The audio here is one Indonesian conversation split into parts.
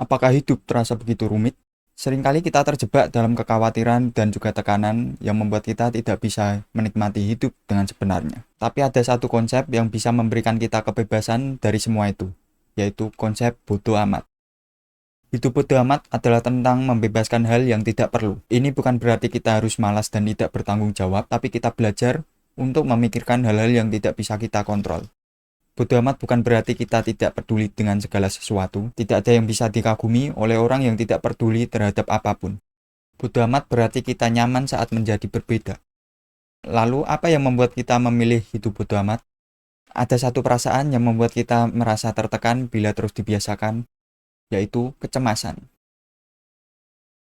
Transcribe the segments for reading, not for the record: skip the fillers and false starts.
Apakah hidup terasa begitu rumit? Seringkali kita terjebak dalam kekhawatiran dan juga tekanan yang membuat kita tidak bisa menikmati hidup dengan sebenarnya. Tapi ada satu konsep yang bisa memberikan kita kebebasan dari semua itu, yaitu konsep bodo amat. Hidup bodo amat adalah tentang membebaskan hal yang tidak perlu. Ini bukan berarti kita harus malas dan tidak bertanggung jawab, tapi kita belajar untuk memikirkan hal-hal yang tidak bisa kita kontrol. Bodo amat bukan berarti kita tidak peduli dengan segala sesuatu. Tidak ada yang bisa dikagumi oleh orang yang tidak peduli terhadap apapun. Bodo amat berarti kita nyaman saat menjadi berbeda. Lalu, apa yang membuat kita memilih hidup bodo amat? Ada satu perasaan yang membuat kita merasa tertekan bila terus dibiasakan, yaitu kecemasan.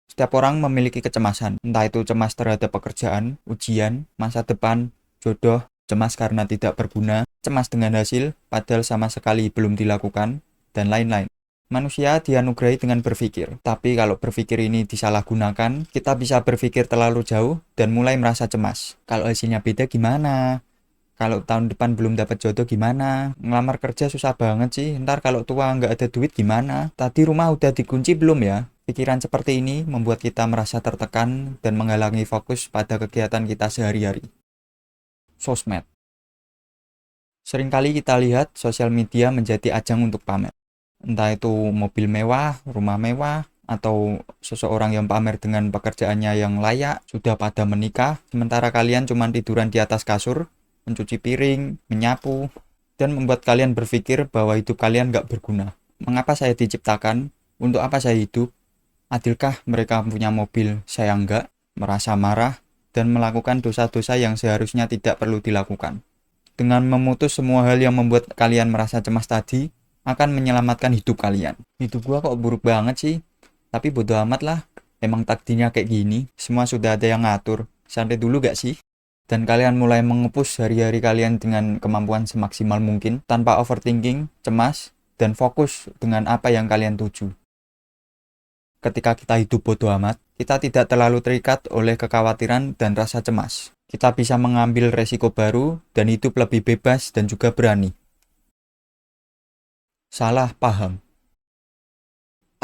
Setiap orang memiliki kecemasan, entah itu cemas terhadap pekerjaan, ujian, masa depan, jodoh, cemas karena tidak berguna, cemas dengan hasil, padahal sama sekali belum dilakukan, dan lain-lain. Manusia dianugerahi dengan berpikir, tapi kalau berpikir ini disalahgunakan, kita bisa berpikir terlalu jauh dan mulai merasa cemas. Kalau hasilnya beda gimana? Kalau tahun depan belum dapat jodoh gimana? Ngelamar kerja susah banget sih, ntar kalau tua nggak ada duit gimana? Tadi rumah udah dikunci belum ya? Pikiran seperti ini membuat kita merasa tertekan dan menghalangi fokus pada kegiatan kita sehari-hari. Sosmed. Seringkali kita lihat sosial media menjadi ajang untuk pamer. Entah itu mobil mewah, rumah mewah, atau seseorang yang pamer dengan pekerjaannya yang layak, sudah pada menikah, sementara kalian cuma tiduran di atas kasur, mencuci piring, menyapu, dan membuat kalian berpikir bahwa hidup kalian nggak berguna. Mengapa saya diciptakan? Untuk apa saya hidup? Adilkah mereka punya mobil, saya enggak, merasa marah, dan melakukan dosa-dosa yang seharusnya tidak perlu dilakukan. Dengan memutus semua hal yang membuat kalian merasa cemas tadi, akan menyelamatkan hidup kalian. Hidup gua kok buruk banget sih? Tapi bodo amat lah, emang takdirnya kayak gini, semua sudah ada yang ngatur. Santai dulu gak sih? Dan kalian mulai mengepus hari-hari kalian dengan kemampuan semaksimal mungkin, tanpa overthinking, cemas, dan fokus dengan apa yang kalian tuju. Ketika kita hidup bodo amat, kita tidak terlalu terikat oleh kekhawatiran dan rasa cemas. Kita bisa mengambil resiko baru dan hidup lebih bebas dan juga berani. Salah paham.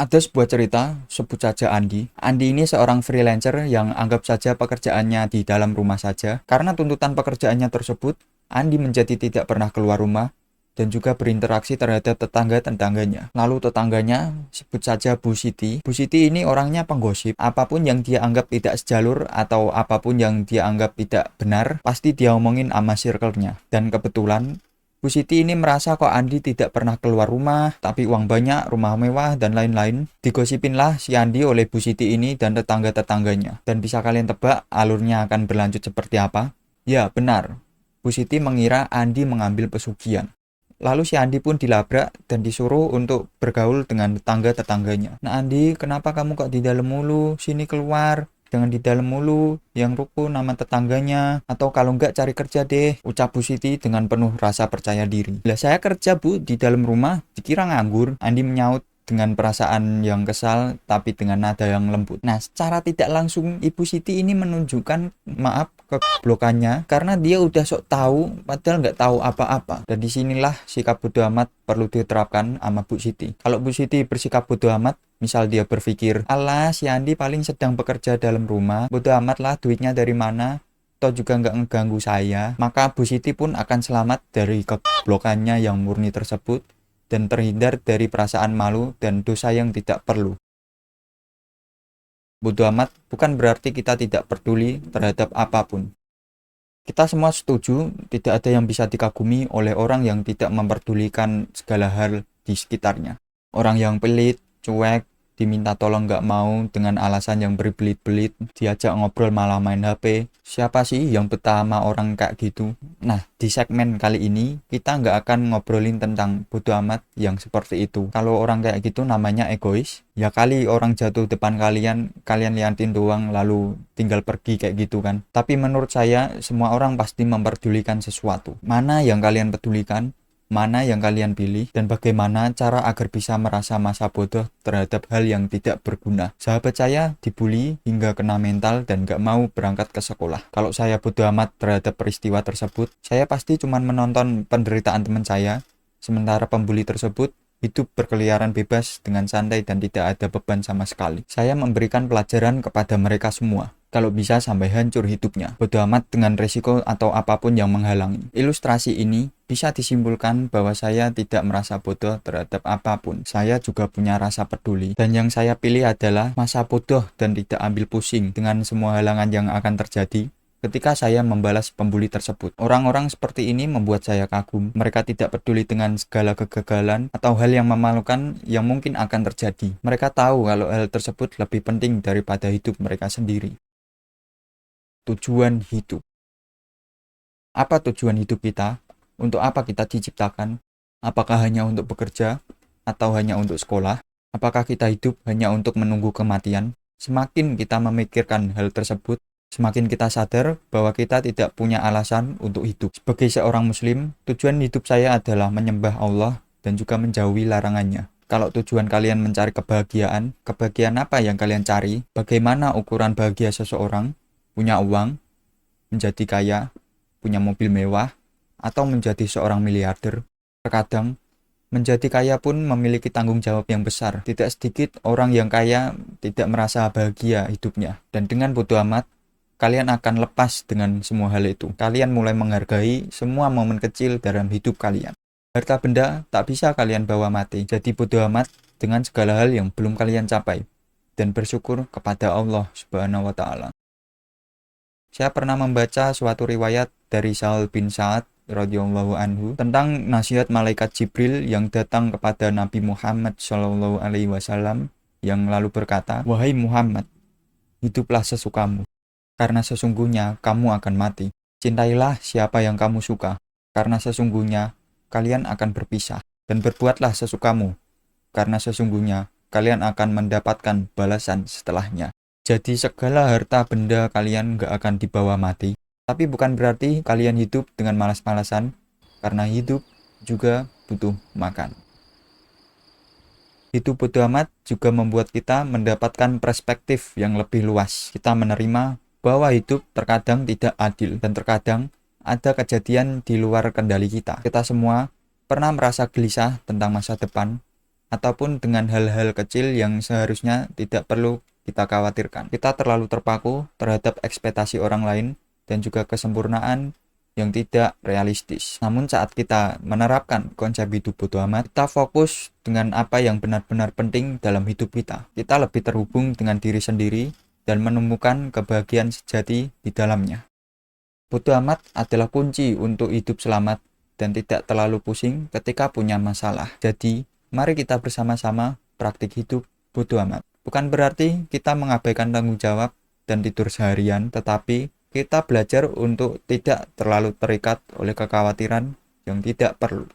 Ada sebuah cerita, sebut saja Andi. Andi ini seorang freelancer yang anggap saja pekerjaannya di dalam rumah saja. Karena tuntutan pekerjaannya tersebut, Andi menjadi tidak pernah keluar rumah dan juga berinteraksi terhadap tetangga-tetangganya. Lalu tetangganya, sebut saja Bu Siti. Bu Siti ini orangnya penggosip. Apapun yang dia anggap tidak sejalur atau apapun yang dia anggap tidak benar, pasti dia omongin sama circle-nya. Dan kebetulan, Bu Siti ini merasa kok Andi tidak pernah keluar rumah, tapi uang banyak, rumah mewah, dan lain-lain. Digosipinlah si Andi oleh Bu Siti ini dan tetangga-tetangganya. Dan bisa kalian tebak alurnya akan berlanjut seperti apa? Ya, benar. Bu Siti mengira Andi mengambil pesugihan. Lalu si Andi pun dilabrak dan disuruh untuk bergaul dengan tetangga-tetangganya. Nah Andi, kenapa kamu kok di dalam mulu? Sini keluar. Jangan di dalam mulu, yang rukun nama tetangganya, atau kalau enggak cari kerja deh, ucap Bu Siti dengan penuh rasa percaya diri. Lah saya kerja Bu, di dalam rumah, dikira nganggur. Andi menyaut dengan perasaan yang kesal, tapi dengan nada yang lembut. Nah, secara tidak langsung, Ibu Siti ini menunjukkan, maaf, keblokannya, karena dia udah sok tahu, padahal nggak tahu apa-apa. Dan disinilah sikap bodo amat perlu diterapkan sama Bu Siti. Kalau Bu Siti bersikap bodo amat, misal dia berpikir, alah si Andi paling sedang bekerja dalam rumah, bodo amat lah duitnya dari mana, atau juga nggak ngeganggu saya, maka Bu Siti pun akan selamat dari keblokannya yang murni tersebut, dan terhindar dari perasaan malu dan dosa yang tidak perlu. Bodo amat bukan berarti kita tidak peduli terhadap apapun. Kita semua setuju tidak ada yang bisa dikagumi oleh orang yang tidak memperdulikan segala hal di sekitarnya. Orang yang pelit, cuek, diminta tolong nggak mau dengan alasan yang berbelit-belit, diajak ngobrol malah main HP. Siapa sih yang betah sama orang kayak gitu? Nah, di segmen kali ini kita nggak akan ngobrolin tentang bodo amat yang seperti itu. Kalau orang kayak gitu namanya egois. Ya kali orang jatuh depan kalian, kalian liatin doang lalu tinggal pergi kayak gitu kan. Tapi menurut saya semua orang pasti memperdulikan sesuatu. Mana yang kalian pedulikan? Mana yang kalian pilih, dan bagaimana cara agar bisa merasa masa bodoh terhadap hal yang tidak berguna. Sahabat saya dibully hingga kena mental dan gak mau berangkat ke sekolah. Kalau saya bodoh amat terhadap peristiwa tersebut, saya pasti cuma menonton penderitaan teman saya, sementara pembuli tersebut hidup berkeliaran bebas dengan santai dan tidak ada beban sama sekali. Saya memberikan pelajaran kepada mereka semua. Kalau bisa sampai hancur hidupnya. Bodo amat dengan resiko atau apapun yang menghalangi. Ilustrasi ini bisa disimpulkan bahwa saya tidak merasa bodoh terhadap apapun. Saya juga punya rasa peduli. Dan yang saya pilih adalah masa bodoh dan tidak ambil pusing dengan semua halangan yang akan terjadi ketika saya membalas pembuli tersebut. Orang-orang seperti ini membuat saya kagum. Mereka tidak peduli dengan segala kegagalan atau hal yang memalukan yang mungkin akan terjadi. Mereka tahu kalau hal tersebut lebih penting daripada hidup mereka sendiri. Tujuan hidup. Apa tujuan hidup kita? Untuk apa kita diciptakan? Apakah hanya untuk bekerja? Atau hanya untuk sekolah? Apakah kita hidup hanya untuk menunggu kematian? Semakin kita memikirkan hal tersebut, semakin kita sadar bahwa kita tidak punya alasan untuk hidup. Sebagai seorang muslim, tujuan hidup saya adalah menyembah Allah dan juga menjauhi larangannya. Kalau tujuan kalian mencari kebahagiaan apa yang kalian cari? Bagaimana ukuran bahagia seseorang? Punya uang, menjadi kaya, punya mobil mewah, atau menjadi seorang miliarder? Terkadang, menjadi kaya pun memiliki tanggung jawab yang besar. Tidak sedikit orang yang kaya tidak merasa bahagia hidupnya. Dan dengan bodo amat, kalian akan lepas dengan semua hal itu. Kalian mulai menghargai semua momen kecil dalam hidup kalian. Harta benda tak bisa kalian bawa mati. Jadi bodo amat dengan segala hal yang belum kalian capai. Dan bersyukur kepada Allah Subhanahu wa Ta'ala. Saya pernah membaca suatu riwayat dari Sahal bin Sa'ad radhiyallahu anhu tentang nasihat malaikat Jibril yang datang kepada Nabi Muhammad Shallallahu alaihi wasallam yang lalu berkata, "Wahai Muhammad, hiduplah sesukamu, karena sesungguhnya kamu akan mati. Cintailah siapa yang kamu suka, karena sesungguhnya kalian akan berpisah. Dan berbuatlah sesukamu, karena sesungguhnya kalian akan mendapatkan balasan setelahnya." Jadi segala harta benda kalian gak akan dibawa mati. Tapi bukan berarti kalian hidup dengan malas-malasan, karena hidup juga butuh makan. Hidup bodo amat juga membuat kita mendapatkan perspektif yang lebih luas. Kita menerima bahwa hidup terkadang tidak adil dan terkadang ada kejadian di luar kendali kita. Kita semua pernah merasa gelisah tentang masa depan ataupun dengan hal-hal kecil yang seharusnya tidak perlu kita khawatirkan. Kita terlalu terpaku terhadap ekspektasi orang lain dan juga kesempurnaan yang tidak realistis. Namun saat kita menerapkan konsep hidup bodo amat, kita fokus dengan apa yang benar-benar penting dalam hidup kita. Kita lebih terhubung dengan diri sendiri dan menemukan kebahagiaan sejati di dalamnya. Bodo amat adalah kunci untuk hidup selamat dan tidak terlalu pusing ketika punya masalah. Jadi, mari kita bersama-sama praktik hidup bodo amat. Bukan berarti kita mengabaikan tanggung jawab dan tidur seharian, tetapi kita belajar untuk tidak terlalu terikat oleh kekhawatiran yang tidak perlu.